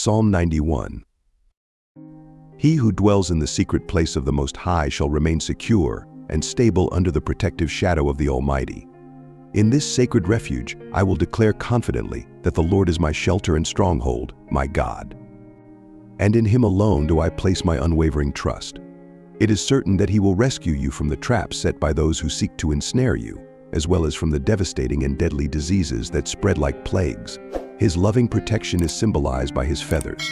Psalm 91. He who dwells in the secret place of the Most High shall remain secure and stable under the protective shadow of the Almighty. In this sacred refuge, I will declare confidently that the Lord is my shelter and stronghold, my God. And in Him alone do I place my unwavering trust. It is certain that He will rescue you from the traps set by those who seek to ensnare you, as well as from the devastating and deadly diseases that spread like plagues. His loving protection is symbolized by His feathers.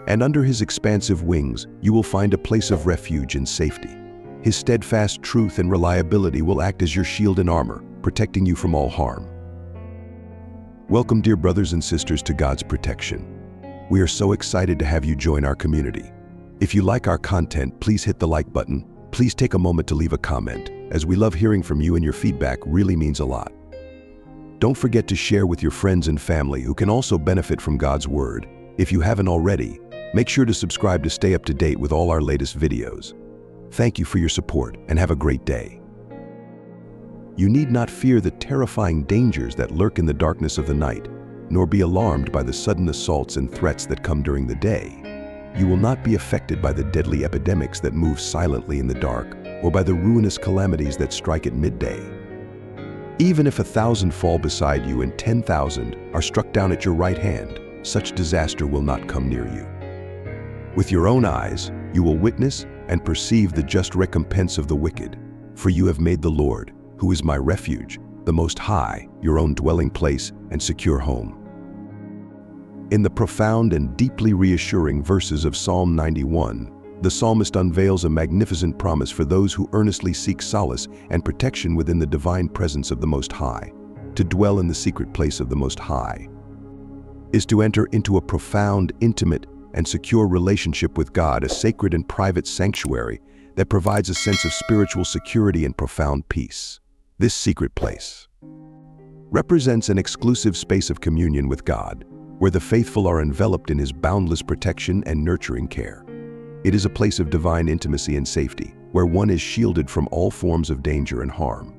And under His expansive wings, you will find a place of refuge and safety. His steadfast truth and reliability will act as your shield and armor, protecting you from all harm. Welcome, dear brothers and sisters, to God's protection. We are so excited to have you join our community. If you like our content, please hit the like button. Please take a moment to leave a comment, as we love hearing from you and your feedback really means a lot. Don't forget to share with your friends and family who can also benefit from God's Word. If you haven't already, make sure to subscribe to stay up to date with all our latest videos. Thank you for your support and have a great day. You need not fear the terrifying dangers that lurk in the darkness of the night, nor be alarmed by the sudden assaults and threats that come during the day. You will not be affected by the deadly epidemics that move silently in the dark, or by the ruinous calamities that strike at midday. Even if 1,000 fall beside you and 10,000 are struck down at your right hand, such disaster will not come near you. With your own eyes, you will witness and perceive the just recompense of the wicked, for you have made the Lord, who is my refuge, the Most High, your own dwelling place and secure home. In the profound and deeply reassuring verses of Psalm 91, the psalmist unveils a magnificent promise for those who earnestly seek solace and protection within the divine presence of the Most High. To dwell in the secret place of the Most High is to enter into a profound, intimate, and secure relationship with God, a sacred and private sanctuary that provides a sense of spiritual security and profound peace. This secret place represents an exclusive space of communion with God, where the faithful are enveloped in His boundless protection and nurturing care. It is a place of divine intimacy and safety, where one is shielded from all forms of danger and harm.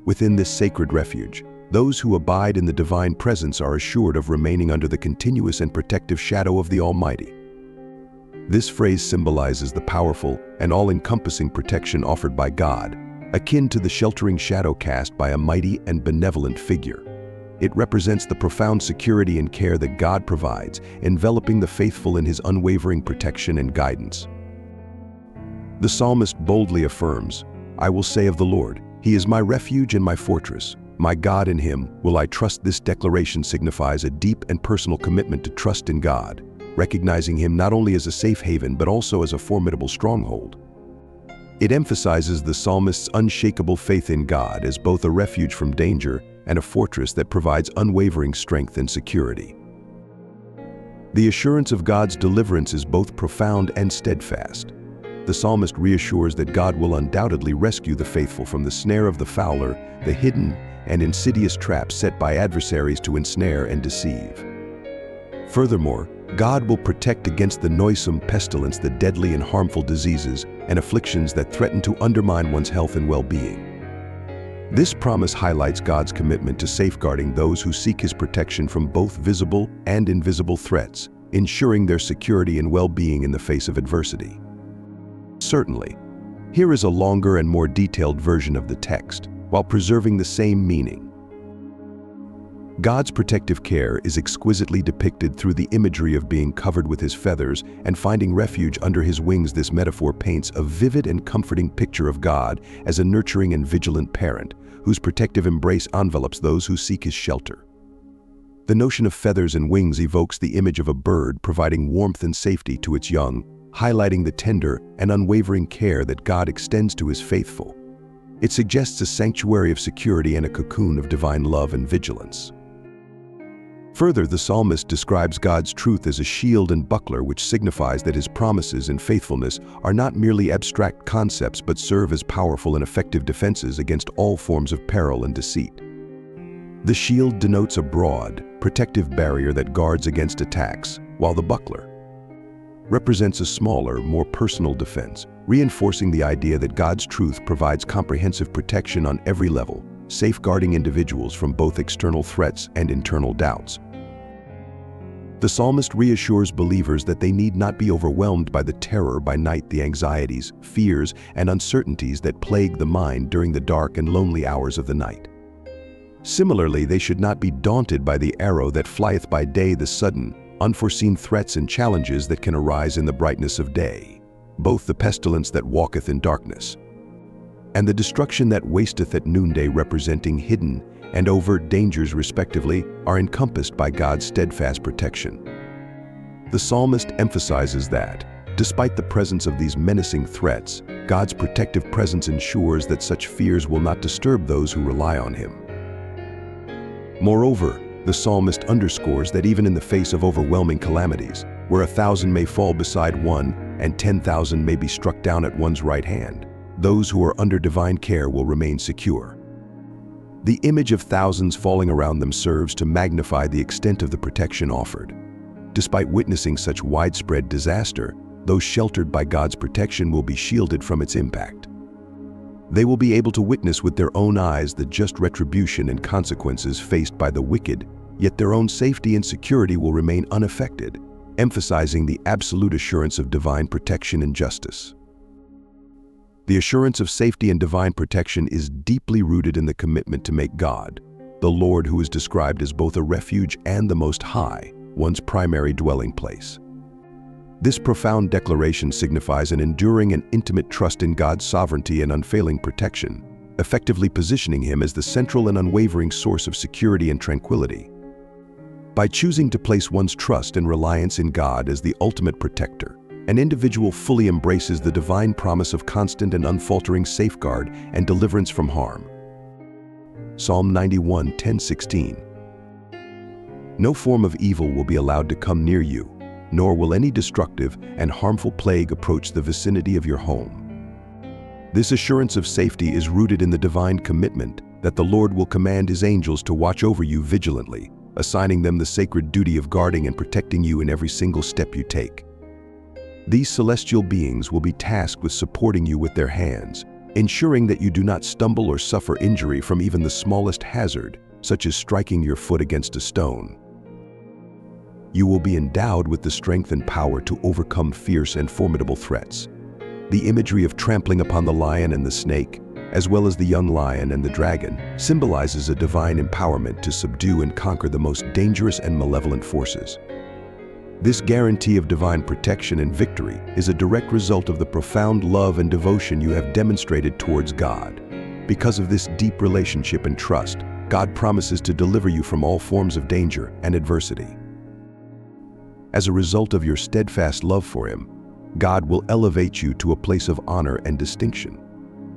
Within this sacred refuge, those who abide in the divine presence are assured of remaining under the continuous and protective shadow of the Almighty. This phrase symbolizes the powerful and all-encompassing protection offered by God, akin to the sheltering shadow cast by a mighty and benevolent figure. It represents the profound security and care that God provides, enveloping the faithful in His unwavering protection and guidance. The psalmist boldly affirms, "I will say of the Lord, He is my refuge and my fortress. My God, in Him will I trust." This declaration signifies a deep and personal commitment to trust in God, recognizing Him not only as a safe haven but also as a formidable stronghold. It emphasizes the psalmist's unshakable faith in God as both a refuge from danger and a fortress that provides unwavering strength and security. The assurance of God's deliverance is both profound and steadfast. The psalmist reassures that God will undoubtedly rescue the faithful from the snare of the fowler, the hidden and insidious traps set by adversaries to ensnare and deceive. Furthermore, God will protect against the noisome pestilence, the deadly and harmful diseases and afflictions that threaten to undermine one's health and well-being. This promise highlights God's commitment to safeguarding those who seek His protection from both visible and invisible threats, ensuring their security and well-being in the face of adversity. Certainly, here is a longer and more detailed version of the text, while preserving the same meaning. God's protective care is exquisitely depicted through the imagery of being covered with His feathers and finding refuge under His wings. This metaphor paints a vivid and comforting picture of God as a nurturing and vigilant parent, whose protective embrace envelops those who seek His shelter. The notion of feathers and wings evokes the image of a bird providing warmth and safety to its young, highlighting the tender and unwavering care that God extends to His faithful. It suggests a sanctuary of security and a cocoon of divine love and vigilance. Further, the psalmist describes God's truth as a shield and buckler, which signifies that His promises and faithfulness are not merely abstract concepts but serve as powerful and effective defenses against all forms of peril and deceit. The shield denotes a broad, protective barrier that guards against attacks, while the buckler represents a smaller, more personal defense, reinforcing the idea that God's truth provides comprehensive protection on every level, safeguarding individuals from both external threats and internal doubts. The psalmist reassures believers that they need not be overwhelmed by the terror by night, the anxieties, fears, and uncertainties that plague the mind during the dark and lonely hours of the night. Similarly, they should not be daunted by the arrow that flieth by day, the sudden, unforeseen threats and challenges that can arise in the brightness of day, both the pestilence that walketh in darkness, and the destruction that wasteth at noonday, representing hidden and overt dangers respectively, are encompassed by God's steadfast protection. The psalmist emphasizes that, despite the presence of these menacing threats, God's protective presence ensures that such fears will not disturb those who rely on Him. Moreover, the psalmist underscores that even in the face of overwhelming calamities, where 1,000 may fall beside one and 10,000 may be struck down at one's right hand, those who are under divine care will remain secure. The image of thousands falling around them serves to magnify the extent of the protection offered. Despite witnessing such widespread disaster, those sheltered by God's protection will be shielded from its impact. They will be able to witness with their own eyes the just retribution and consequences faced by the wicked, yet their own safety and security will remain unaffected, emphasizing the absolute assurance of divine protection and justice. The assurance of safety and divine protection is deeply rooted in the commitment to make God, the Lord who is described as both a refuge and the Most High, one's primary dwelling place. This profound declaration signifies an enduring and intimate trust in God's sovereignty and unfailing protection, effectively positioning Him as the central and unwavering source of security and tranquility. By choosing to place one's trust and reliance in God as the ultimate protector, an individual fully embraces the divine promise of constant and unfaltering safeguard and deliverance from harm. Psalm 91:10-16. No form of evil will be allowed to come near you, nor will any destructive and harmful plague approach the vicinity of your home. This assurance of safety is rooted in the divine commitment that the Lord will command His angels to watch over you vigilantly, assigning them the sacred duty of guarding and protecting you in every single step you take. These celestial beings will be tasked with supporting you with their hands, ensuring that you do not stumble or suffer injury from even the smallest hazard, such as striking your foot against a stone. You will be endowed with the strength and power to overcome fierce and formidable threats. The imagery of trampling upon the lion and the snake, as well as the young lion and the dragon, symbolizes a divine empowerment to subdue and conquer the most dangerous and malevolent forces. This guarantee of divine protection and victory is a direct result of the profound love and devotion you have demonstrated towards God. Because of this deep relationship and trust, God promises to deliver you from all forms of danger and adversity. As a result of your steadfast love for Him, God will elevate you to a place of honor and distinction.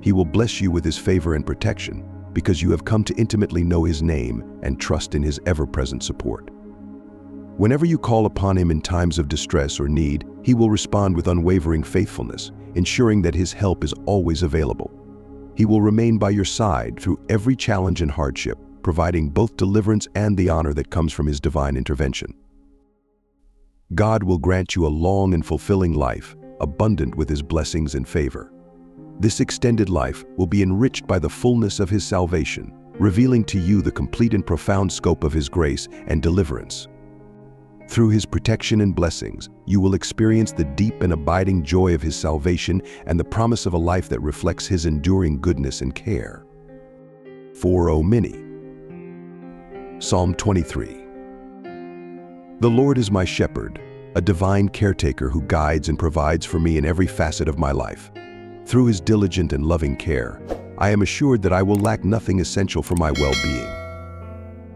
He will bless you with His favor and protection because you have come to intimately know His name and trust in His ever-present support. Whenever you call upon Him in times of distress or need, He will respond with unwavering faithfulness, ensuring that His help is always available. He will remain by your side through every challenge and hardship, providing both deliverance and the honor that comes from His divine intervention. God will grant you a long and fulfilling life, abundant with His blessings and favor. This extended life will be enriched by the fullness of His salvation, revealing to you the complete and profound scope of His grace and deliverance. Through His protection and blessings, you will experience the deep and abiding joy of His salvation and the promise of a life that reflects His enduring goodness and care. 4 Mini. Psalm 23. The Lord is my shepherd, a divine caretaker who guides and provides for me in every facet of my life. Through His diligent and loving care, I am assured that I will lack nothing essential for my well-being.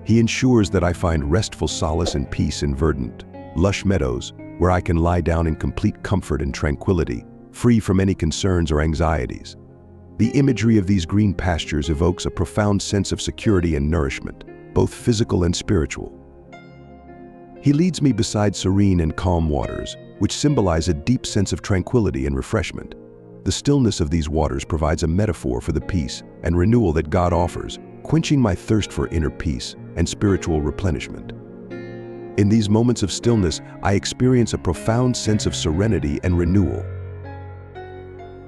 He ensures that I find restful solace and peace in verdant, lush meadows where I can lie down in complete comfort and tranquility, free from any concerns or anxieties. The imagery of these green pastures evokes a profound sense of security and nourishment, both physical and spiritual. He leads me beside serene and calm waters, which symbolize a deep sense of tranquility and refreshment. The stillness of these waters provides a metaphor for the peace and renewal that God offers, quenching my thirst for inner peace and spiritual replenishment. In these moments of stillness, I experience a profound sense of serenity and renewal.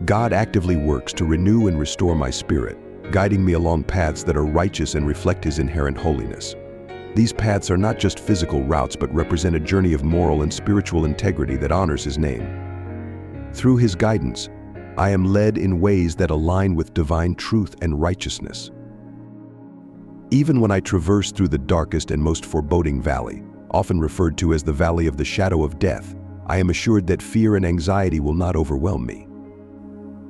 God actively works to renew and restore my spirit, guiding me along paths that are righteous and reflect His inherent holiness. These paths are not just physical routes but represent a journey of moral and spiritual integrity that honors His name. Through His guidance, I am led in ways that align with divine truth and righteousness. Even when I traverse through the darkest and most foreboding valley, often referred to as the valley of the shadow of death, I am assured that fear and anxiety will not overwhelm me.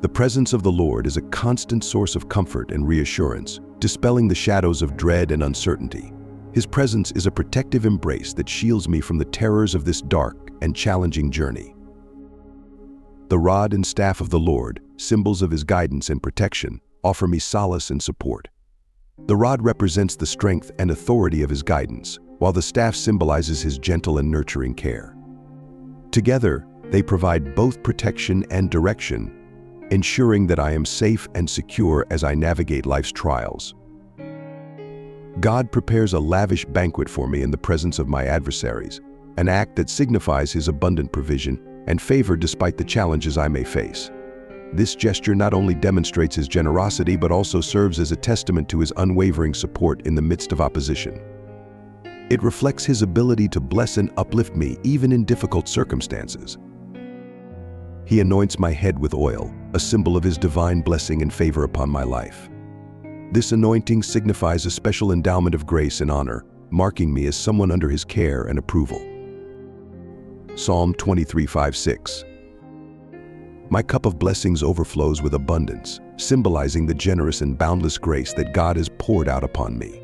The presence of the Lord is a constant source of comfort and reassurance, dispelling the shadows of dread and uncertainty. His presence is a protective embrace that shields me from the terrors of this dark and challenging journey. The rod and staff of the Lord, symbols of His guidance and protection, offer me solace and support. The rod represents the strength and authority of His guidance, while the staff symbolizes His gentle and nurturing care. Together, they provide both protection and direction, ensuring that I am safe and secure as I navigate life's trials. God prepares a lavish banquet for me in the presence of my adversaries, an act that signifies His abundant provision and favor despite the challenges I may face. This gesture not only demonstrates His generosity but also serves as a testament to His unwavering support in the midst of opposition. It reflects His ability to bless and uplift me even in difficult circumstances. He anoints my head with oil, a symbol of His divine blessing and favor upon my life. This anointing signifies a special endowment of grace and honor, marking me as someone under His care and approval. Psalm 23:5-6. My cup of blessings overflows with abundance, symbolizing the generous and boundless grace that God has poured out upon me.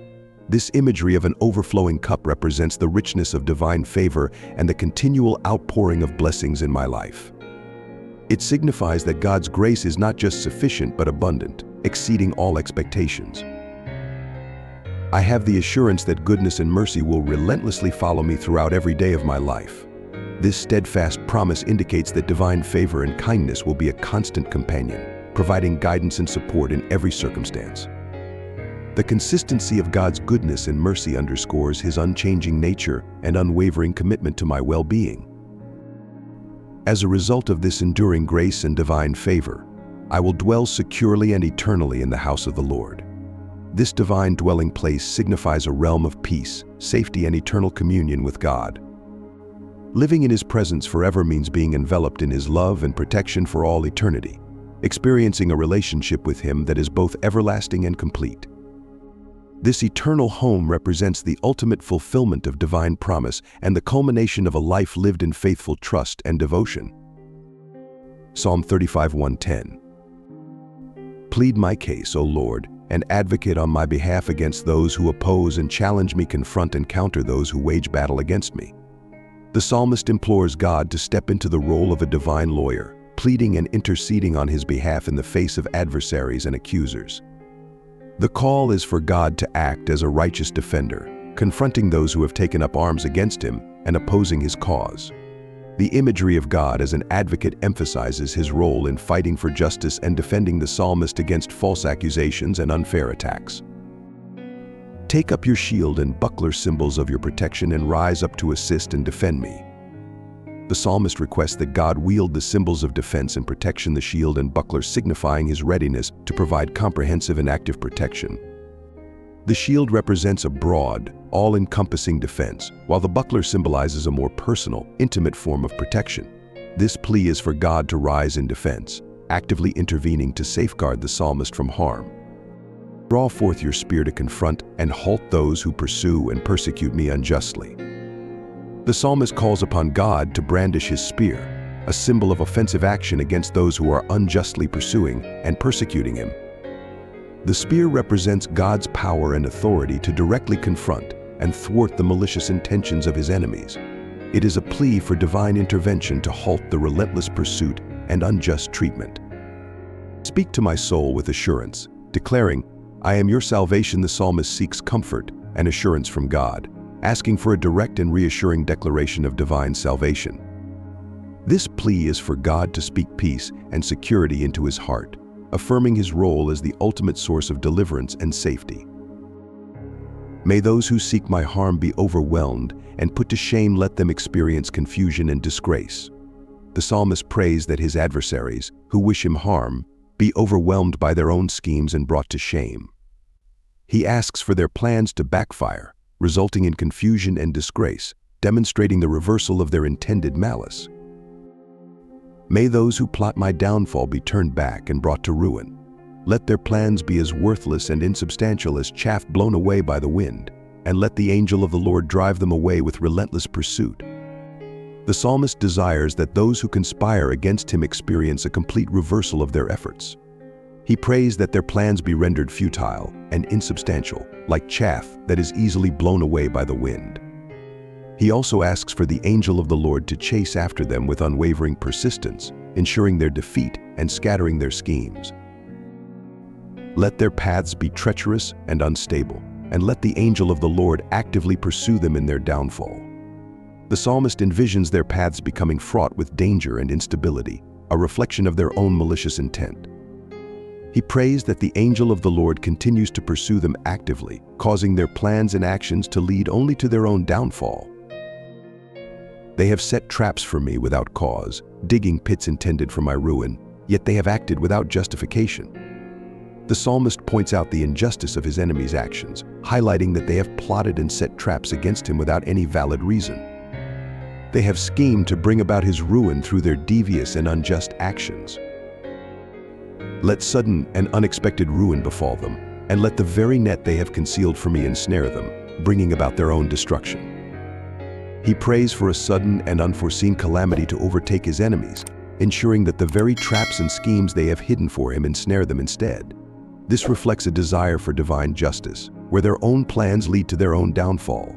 This imagery of an overflowing cup represents the richness of divine favor and the continual outpouring of blessings in my life. It signifies that God's grace is not just sufficient but abundant, exceeding all expectations. I have the assurance that goodness and mercy will relentlessly follow me throughout every day of my life. This steadfast promise indicates that divine favor and kindness will be a constant companion, providing guidance and support in every circumstance. The consistency of God's goodness and mercy underscores His unchanging nature and unwavering commitment to my well-being. As a result of this enduring grace and divine favor, I will dwell securely and eternally in the house of the Lord. This divine dwelling place signifies a realm of peace, safety, and eternal communion with God. Living in His presence forever means being enveloped in His love and protection for all eternity, experiencing a relationship with Him that is both everlasting and complete. This eternal home represents the ultimate fulfillment of divine promise and the culmination of a life lived in faithful trust and devotion. Psalm 35:1-10. Plead my case, O Lord, and advocate on my behalf against those who oppose and challenge me. Confront and counter those who wage battle against me. The psalmist implores God to step into the role of a divine lawyer, pleading and interceding on his behalf in the face of adversaries and accusers. The call is for God to act as a righteous defender, confronting those who have taken up arms against Him and opposing His cause. The imagery of God as an advocate emphasizes His role in fighting for justice and defending the psalmist against false accusations and unfair attacks. Take up your shield and buckler, symbols of your protection, and rise up to assist and defend me. The psalmist requests that God wield the symbols of defense and protection, the shield and buckler signifying His readiness to provide comprehensive and active protection. The shield represents a broad, all-encompassing defense, while the buckler symbolizes a more personal, intimate form of protection. This plea is for God to rise in defense, actively intervening to safeguard the psalmist from harm. Draw forth your spear to confront and halt those who pursue and persecute me unjustly. The psalmist calls upon God to brandish his spear, a symbol of offensive action against those who are unjustly pursuing and persecuting him. The spear represents God's power and authority to directly confront and thwart the malicious intentions of His enemies. It is a plea for divine intervention to halt the relentless pursuit and unjust treatment. Speak to my soul with assurance, declaring, I am your salvation. The psalmist seeks comfort and assurance from God, asking for a direct and reassuring declaration of divine salvation. This plea is for God to speak peace and security into his heart, affirming His role as the ultimate source of deliverance and safety. May those who seek my harm be overwhelmed and put to shame. Let them experience confusion and disgrace. The psalmist prays that his adversaries, who wish him harm, be overwhelmed by their own schemes and brought to shame. He asks for their plans to backfire, resulting in confusion and disgrace, demonstrating the reversal of their intended malice. May those who plot my downfall be turned back and brought to ruin. Let their plans be as worthless and insubstantial as chaff blown away by the wind, and let the angel of the Lord drive them away with relentless pursuit. The psalmist desires that those who conspire against him experience a complete reversal of their efforts. He prays that their plans be rendered futile and insubstantial, like chaff that is easily blown away by the wind. He also asks for the angel of the Lord to chase after them with unwavering persistence, ensuring their defeat and scattering their schemes. Let their paths be treacherous and unstable, and let the angel of the Lord actively pursue them in their downfall. The psalmist envisions their paths becoming fraught with danger and instability, a reflection of their own malicious intent. He prays that the angel of the Lord continues to pursue them actively, causing their plans and actions to lead only to their own downfall. They have set traps for me without cause, digging pits intended for my ruin, yet they have acted without justification. The psalmist points out the injustice of his enemies' actions, highlighting that they have plotted and set traps against him without any valid reason. They have schemed to bring about his ruin through their devious and unjust actions. Let sudden and unexpected ruin befall them, and let the very net they have concealed for me ensnare them, bringing about their own destruction. He prays for a sudden and unforeseen calamity to overtake his enemies, ensuring that the very traps and schemes they have hidden for him ensnare them instead. This reflects a desire for divine justice, where their own plans lead to their own downfall.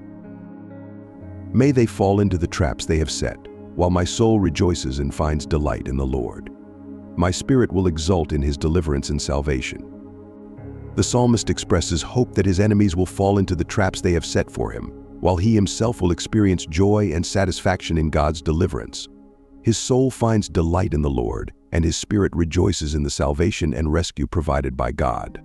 May they fall into the traps they have set, while my soul rejoices and finds delight in the Lord. My spirit will exult in his deliverance and salvation. The psalmist expresses hope that his enemies will fall into the traps they have set for him, while he himself will experience joy and satisfaction in God's deliverance. His soul finds delight in the Lord, and his spirit rejoices in the salvation and rescue provided by God.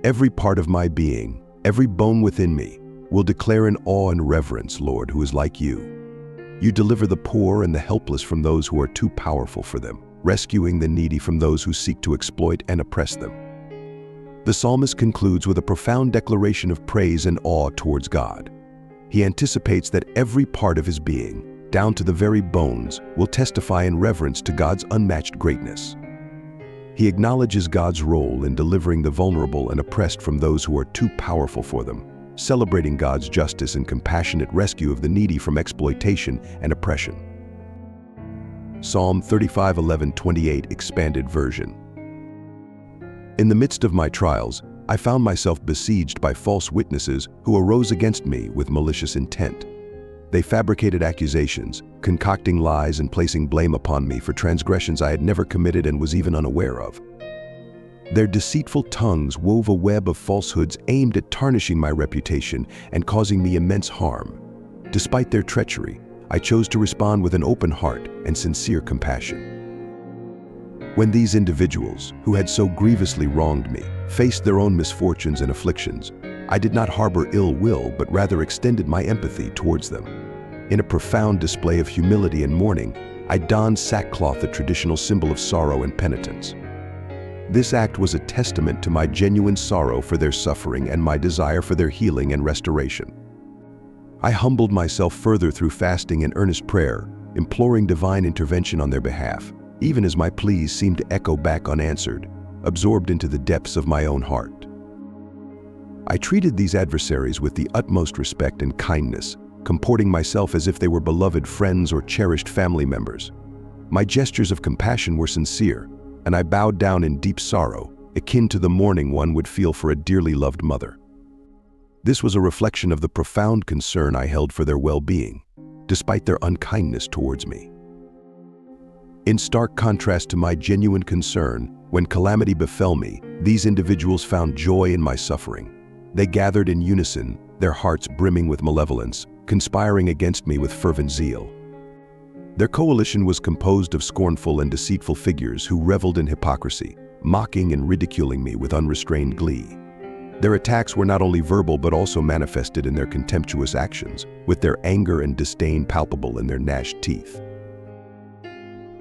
Every part of my being, every bone within me, will declare in awe and reverence, Lord, who is like you. You deliver the poor and the helpless from those who are too powerful for them, rescuing the needy from those who seek to exploit and oppress them. The psalmist concludes with a profound declaration of praise and awe towards God. He anticipates that every part of his being, down to the very bones, will testify in reverence to God's unmatched greatness. He acknowledges God's role in delivering the vulnerable and oppressed from those who are too powerful for them, celebrating God's justice and compassionate rescue of the needy from exploitation and oppression. Psalm 35:11-28 Expanded Version. In the midst of my trials, I found myself besieged by false witnesses who arose against me with malicious intent. They fabricated accusations, concocting lies and placing blame upon me for transgressions I had never committed and was even unaware of. Their deceitful tongues wove a web of falsehoods aimed at tarnishing my reputation and causing me immense harm. Despite their treachery, I chose to respond with an open heart and sincere compassion. When these individuals, who had so grievously wronged me, faced their own misfortunes and afflictions, I did not harbor ill will, but rather extended my empathy towards them. In a profound display of humility and mourning, I donned sackcloth, the traditional symbol of sorrow and penitence. This act was a testament to my genuine sorrow for their suffering and my desire for their healing and restoration. I humbled myself further through fasting and earnest prayer, imploring divine intervention on their behalf, even as my pleas seemed to echo back unanswered, absorbed into the depths of my own heart. I treated these adversaries with the utmost respect and kindness, comporting myself as if they were beloved friends or cherished family members. My gestures of compassion were sincere, and I bowed down in deep sorrow, akin to the mourning one would feel for a dearly loved mother. This was a reflection of the profound concern I held for their well-being, despite their unkindness towards me. In stark contrast to my genuine concern, when calamity befell me, these individuals found joy in my suffering. They gathered in unison, their hearts brimming with malevolence, conspiring against me with fervent zeal. Their coalition was composed of scornful and deceitful figures who reveled in hypocrisy, mocking and ridiculing me with unrestrained glee. Their attacks were not only verbal but also manifested in their contemptuous actions, with their anger and disdain palpable in their gnashed teeth.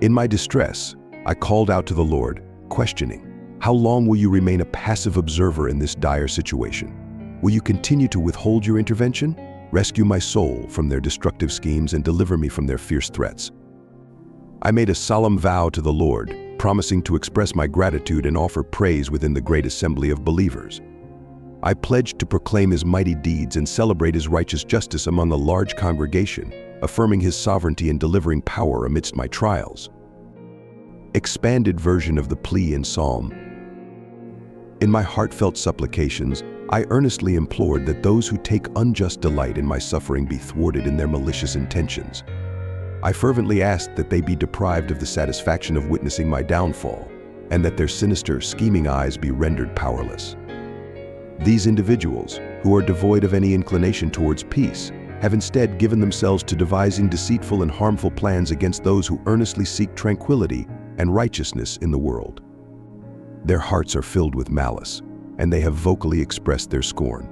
In my distress, I called out to the Lord, questioning, "How long will you remain a passive observer in this dire situation?" Will you continue to withhold your intervention? Rescue my soul from their destructive schemes and deliver me from their fierce threats. I made a solemn vow to the Lord, promising to express my gratitude and offer praise within the great assembly of believers. I pledged to proclaim his mighty deeds and celebrate his righteous justice among a large congregation, affirming his sovereignty and delivering power amidst my trials. Expanded version of the plea in Psalm. In my heartfelt supplications, I earnestly implored that those who take unjust delight in my suffering be thwarted in their malicious intentions. I fervently asked that they be deprived of the satisfaction of witnessing my downfall, and that their sinister, scheming eyes be rendered powerless. These individuals, who are devoid of any inclination towards peace, have instead given themselves to devising deceitful and harmful plans against those who earnestly seek tranquility and righteousness in the world. Their hearts are filled with malice, and they have vocally expressed their scorn.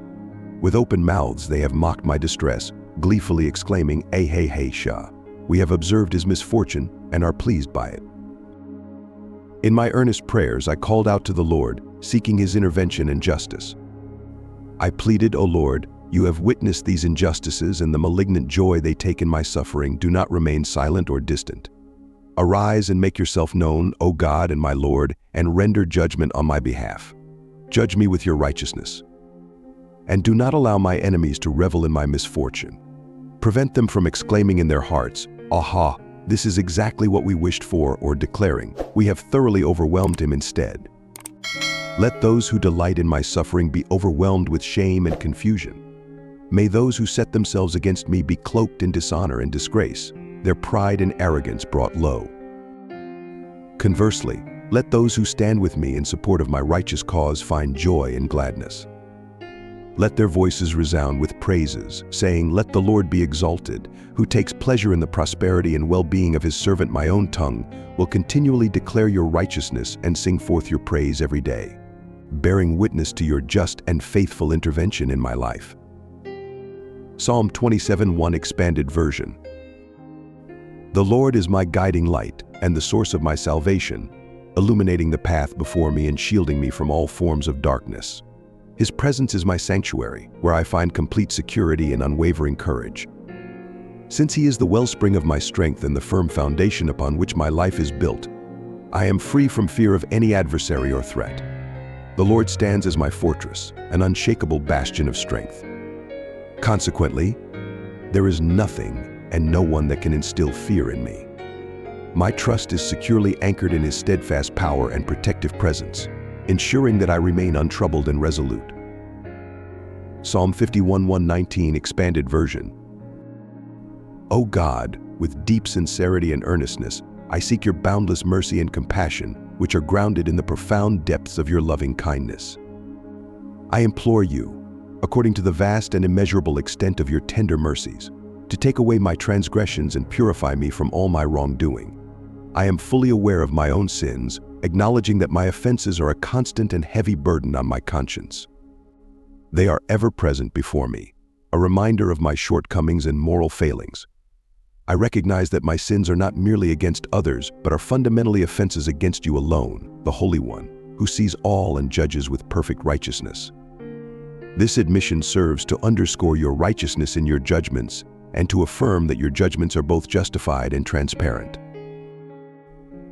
With open mouths they have mocked my distress, gleefully exclaiming, "Hey, Shah. We have observed his misfortune and are pleased by it." In my earnest prayers I called out to the Lord, seeking his intervention and justice. I pleaded, "O Lord, you have witnessed these injustices, and the malignant joy they take in my suffering. Do not remain silent or distant. Arise and make yourself known, O God and my Lord, and render judgment on my behalf. Judge me with your righteousness. And do not allow my enemies to revel in my misfortune. Prevent them from exclaiming in their hearts, 'Aha, this is exactly what we wished for,' or declaring, 'We have thoroughly overwhelmed him instead.' Let those who delight in my suffering be overwhelmed with shame and confusion. May those who set themselves against me be cloaked in dishonor and disgrace, their pride and arrogance brought low. Conversely, let those who stand with me in support of my righteous cause find joy and gladness. Let their voices resound with praises, saying, 'Let the Lord be exalted, who takes pleasure in the prosperity and well-being of his servant. My own tongue will continually declare your righteousness and sing forth your praise every day, bearing witness to your just and faithful intervention in my life.'" Psalm 27:1 Expanded Version. The Lord is my guiding light and the source of my salvation, illuminating the path before me and shielding me from all forms of darkness. His presence is my sanctuary, where I find complete security and unwavering courage. Since he is the wellspring of my strength and the firm foundation upon which my life is built, I am free from fear of any adversary or threat. The Lord stands as my fortress, an unshakable bastion of strength. Consequently, there is nothing and no one that can instill fear in me. My trust is securely anchored in his steadfast power and protective presence, ensuring that I remain untroubled and resolute. Psalm 51:119 Expanded Version. O God, with deep sincerity and earnestness, I seek your boundless mercy and compassion, which are grounded in the profound depths of your loving kindness. I implore you, according to the vast and immeasurable extent of your tender mercies, to take away my transgressions and purify me from all my wrongdoing. I am fully aware of my own sins, acknowledging that my offenses are a constant and heavy burden on my conscience. They are ever present before me, a reminder of my shortcomings and moral failings. I recognize that my sins are not merely against others, but are fundamentally offenses against you alone, the Holy One, who sees all and judges with perfect righteousness. This admission serves to underscore your righteousness in your judgments and to affirm that your judgments are both justified and transparent.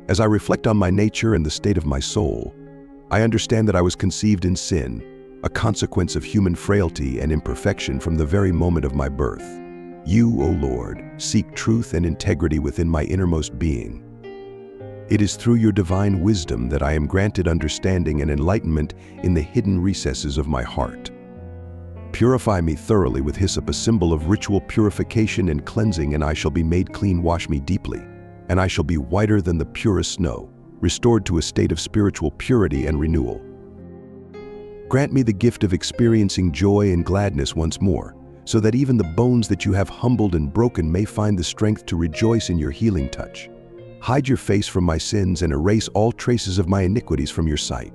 As I reflect on my nature and the state of my soul, I understand that I was conceived in sin, a consequence of human frailty and imperfection from the very moment of my birth. You, O Lord, seek truth and integrity within my innermost being. It is through your divine wisdom that I am granted understanding and enlightenment in the hidden recesses of my heart. Purify me thoroughly with hyssop, a symbol of ritual purification and cleansing, and I shall be made clean. Wash me deeply, and I shall be whiter than the purest snow, restored to a state of spiritual purity and renewal. Grant me the gift of experiencing joy and gladness once more, so that even the bones that you have humbled and broken may find the strength to rejoice in your healing touch. Hide your face from my sins and erase all traces of my iniquities from your sight.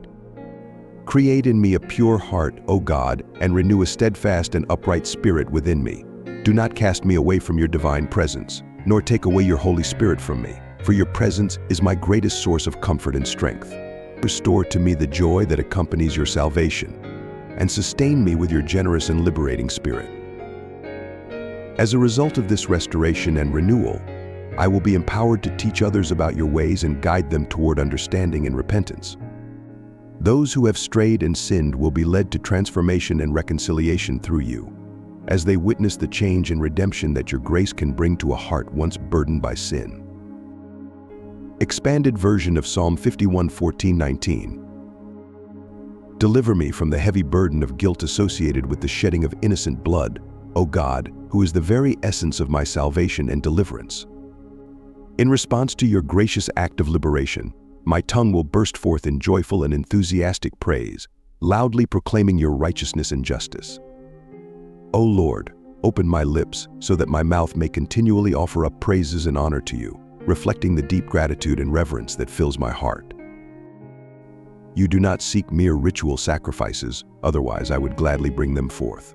Create in me a pure heart, O God, and renew a steadfast and upright spirit within me. Do not cast me away from your divine presence, nor take away your Holy Spirit from me, for your presence is my greatest source of comfort and strength. Restore to me the joy that accompanies your salvation, and sustain me with your generous and liberating spirit. As a result of this restoration and renewal, I will be empowered to teach others about your ways and guide them toward understanding and repentance. Those who have strayed and sinned will be led to transformation and reconciliation through you, as they witness the change and redemption that your grace can bring to a heart once burdened by sin. Expanded version of Psalm 51:14-19. Deliver me from the heavy burden of guilt associated with the shedding of innocent blood, O God, who is the very essence of my salvation and deliverance. In response to your gracious act of liberation, my tongue will burst forth in joyful and enthusiastic praise, loudly proclaiming your righteousness and justice. O Lord, open my lips so that my mouth may continually offer up praises and honor to you, reflecting the deep gratitude and reverence that fills my heart. You do not seek mere ritual sacrifices, otherwise I would gladly bring them forth.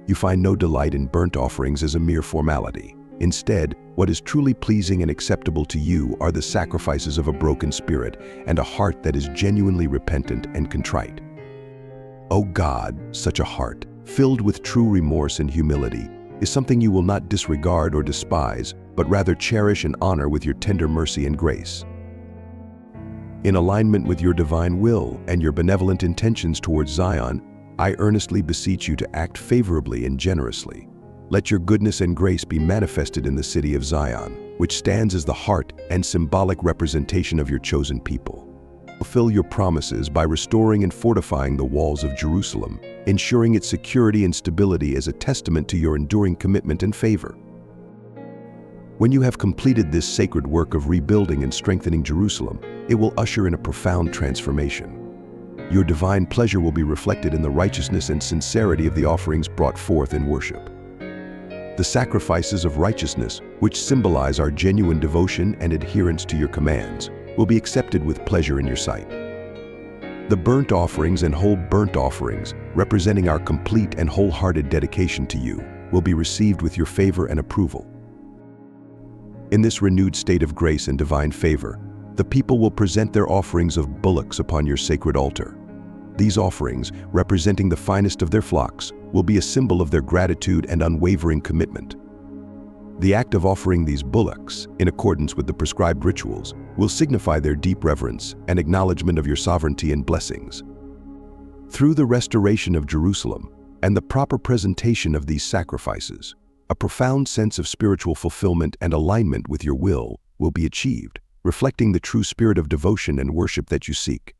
You find no delight in burnt offerings as a mere formality. Instead, what is truly pleasing and acceptable to you are the sacrifices of a broken spirit and a heart that is genuinely repentant and contrite. O God, such a heart, filled with true remorse and humility, is something you will not disregard or despise, but rather cherish and honor with your tender mercy and grace. In alignment with your divine will and your benevolent intentions towards Zion, I earnestly beseech you to act favorably and generously. Let your goodness and grace be manifested in the city of Zion, which stands as the heart and symbolic representation of your chosen people. Fulfill your promises by restoring and fortifying the walls of Jerusalem, ensuring its security and stability as a testament to your enduring commitment and favor. When you have completed this sacred work of rebuilding and strengthening Jerusalem, it will usher in a profound transformation. Your divine pleasure will be reflected in the righteousness and sincerity of the offerings brought forth in worship. The sacrifices of righteousness, which symbolize our genuine devotion and adherence to your commands, will be accepted with pleasure in your sight. The burnt offerings and whole burnt offerings, representing our complete and wholehearted dedication to you, will be received with your favor and approval. In this renewed state of grace and divine favor, the people will present their offerings of bullocks upon your sacred altar. These offerings, representing the finest of their flocks, will be a symbol of their gratitude and unwavering commitment. The act of offering these bullocks, in accordance with the prescribed rituals, will signify their deep reverence and acknowledgement of your sovereignty and blessings. Through the restoration of Jerusalem and the proper presentation of these sacrifices, a profound sense of spiritual fulfillment and alignment with your will be achieved, reflecting the true spirit of devotion and worship that you seek.